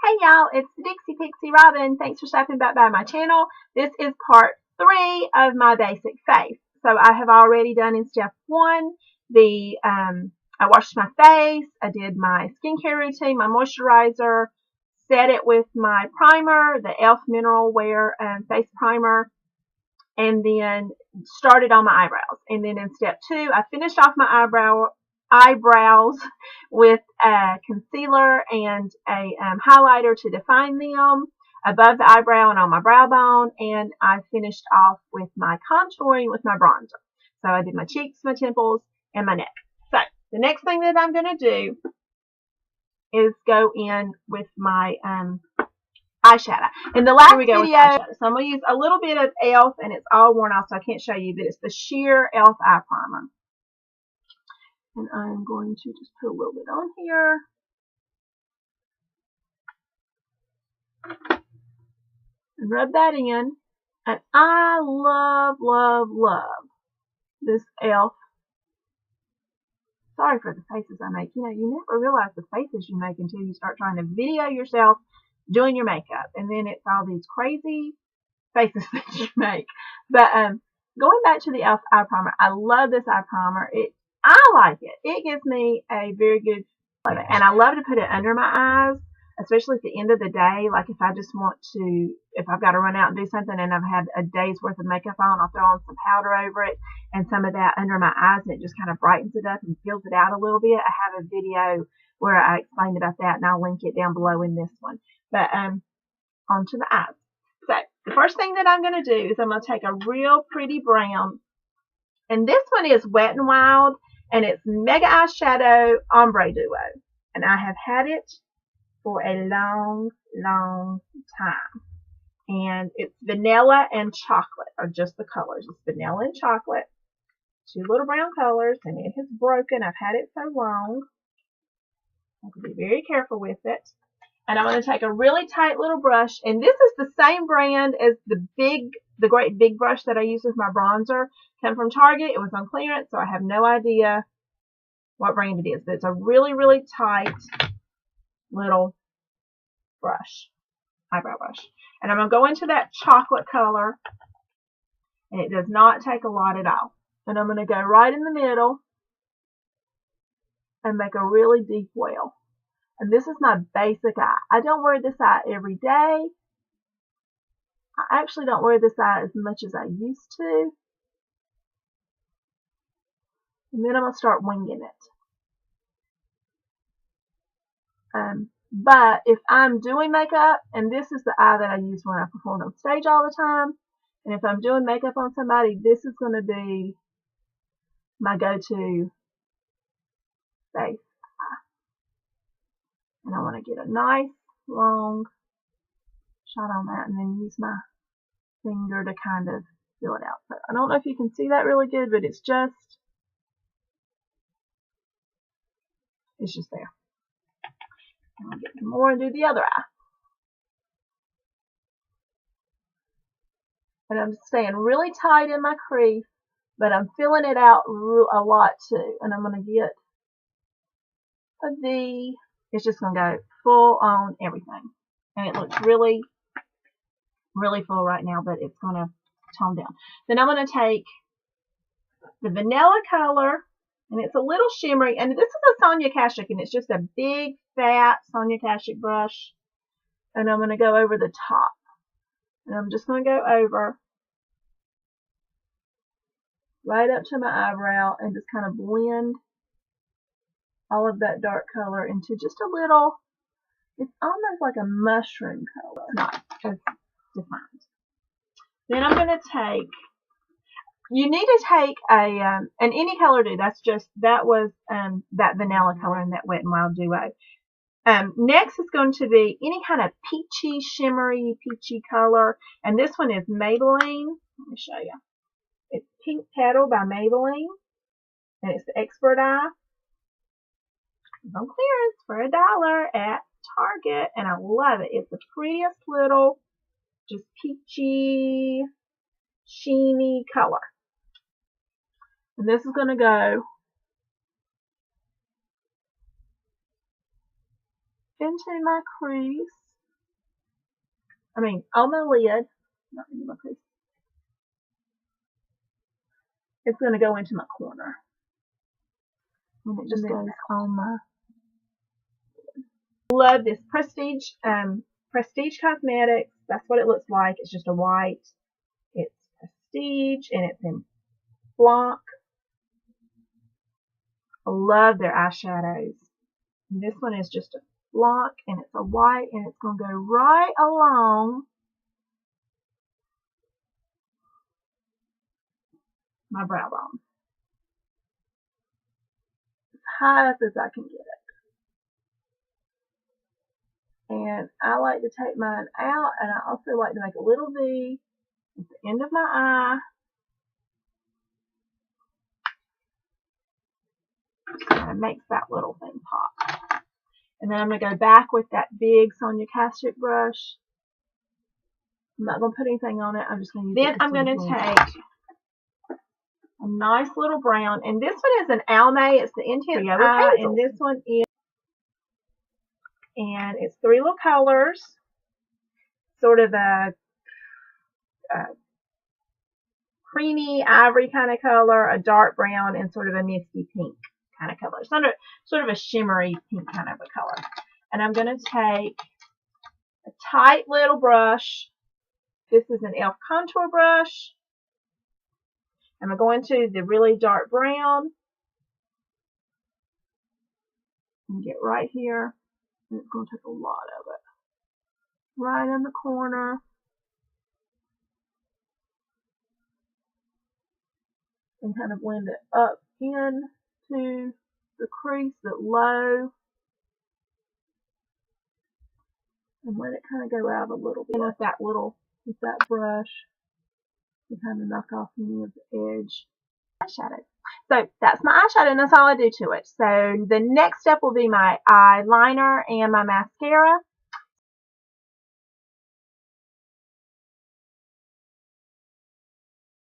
Hey y'all, it's Dixie Pixie Robin. Thanks for stopping back by my channel. This is part 3 of my basic face. So I have already done in step 1 I washed my face, I did my skincare routine, my moisturizer, set it with my primer, the e.l.f. Mineral Wear face primer, and then started on my eyebrows. And then in step 2, I finished off my eyebrows with a concealer and a highlighter to define them above the eyebrow and on my brow bone, and I finished off with my contouring with my bronzer. So I did my cheeks, my temples, and my neck. So the next thing that I'm going to do is go in with my eyeshadow. In the last video, so I'm going to use a little bit of e.l.f. and it's all worn off, so I can't show you, but it's the sheer e.l.f. eye primer. And I'm going to just put a little bit on here. And rub that in. And I love, love, love this e.l.f. Sorry for the faces I make. You know, you never realize the faces you make until you start trying to video yourself doing your makeup. And then it's all these crazy faces that you make. But going back to the e.l.f. eye primer, I love this eye primer. I like it. It gives me a very good flavor. And I love to put it under my eyes, especially at the end of the day. Like if I just want to, if I've got to run out and do something and I've had a day's worth of makeup on, I'll throw on some powder over it and some of that under my eyes, and it just kind of brightens it up and fills it out a little bit. I have a video where I explained about that, and I'll link it down below in this one. But onto the eyes. So the first thing that I'm going to do is I'm going to take a real pretty brown, and this one is Wet n Wild, and it's Mega Eyeshadow Ombre Duo. And I have had it for a long, long time. And it's vanilla and chocolate, are just the colors. It's vanilla and chocolate. 2 little brown colors, and it has broken. I've had it so long. I have to be very careful with it. And I'm going to take a really tight little brush, and this is the same brand as the great big brush that I use with my bronzer. Came from Target. It was on clearance, so I have no idea what brand it is, but it's a really, really tight little brush, eyebrow brush. And I'm going to go into that chocolate color, and it does not take a lot at all. And I'm going to go right in the middle and make a really deep well. And this is my basic eye. I don't wear this eye every day. I actually don't wear this eye as much as I used to. And then I'm going to start winging it. But if I'm doing makeup, and this is the eye that I use when I perform on stage all the time, and if I'm doing makeup on somebody, this is going to be my go-to face eye. And I want to get a nice, long shot on that, and then use my finger to kind of fill it out. So I don't know if you can see that really good, but it's just there. I'll get some more and do the other eye. And I'm staying really tight in my crease, but I'm filling it out a lot too. And I'm going to get a V. It's just going to go full on everything. And it looks really, really full right now, but it's going to tone down. Then I'm going to take the vanilla color, and it's a little shimmery. And this is a Sonia Kashuk, and it's just a big, fat Sonia Kashuk brush. And I'm going to go over the top. And I'm just going to go over right up to my eyebrow and just kind of blend all of that dark color into just a little, it's almost like a mushroom color. It's not as defined. Then I'm going to take, you need to take and any color do. That was that vanilla color in that Wet n Wild Duo. Next is going to be any kind of peachy, shimmery, peachy color. And this one is Maybelline. Let me show you. It's Pink Petal by Maybelline. And it's the Expert Eye. It's on clearance for $1 at Target. And I love it. It's the prettiest little, just peachy, sheeny color. And this is going to go into my crease. on my lid, not in my crease. It's going to go into my corner. And it just goes on my. Love this Prestige Cosmetics. That's what it looks like. It's just a white. It's Prestige and it's in Blanc. I love their eyeshadows. And this one is just a Blanc and it's a white and it's going to go right along my brow bone. As high up as I can get it. And I like to take mine out, and I also like to make a little V at the end of my eye. And it makes that little thing pop. And then I'm going to go back with that big Sonia Kashuk brush. I'm not going to put anything on it. I'm just going to use it. Then I'm going to take a nice little brown. And this one is an Almay. It's the Intense Eye. And this one is, and it's 3 little colors. Sort of a creamy ivory kind of color, a dark brown, and sort of a misty pink kind of color. Sort of a shimmery pink kind of a color. And I'm going to take a tight little brush. This is an e.l.f. contour brush. I'm going to the really dark brown. And get right here. And it's going to take a lot of it. Right in the corner. And kind of blend it up into the crease, but low. And let it kind of go out a little bit. And with that brush, to kind of knock off any of the edge. Eyeshadow. So that's my eyeshadow, and that's all I do to it. So the next step will be my eyeliner and my mascara.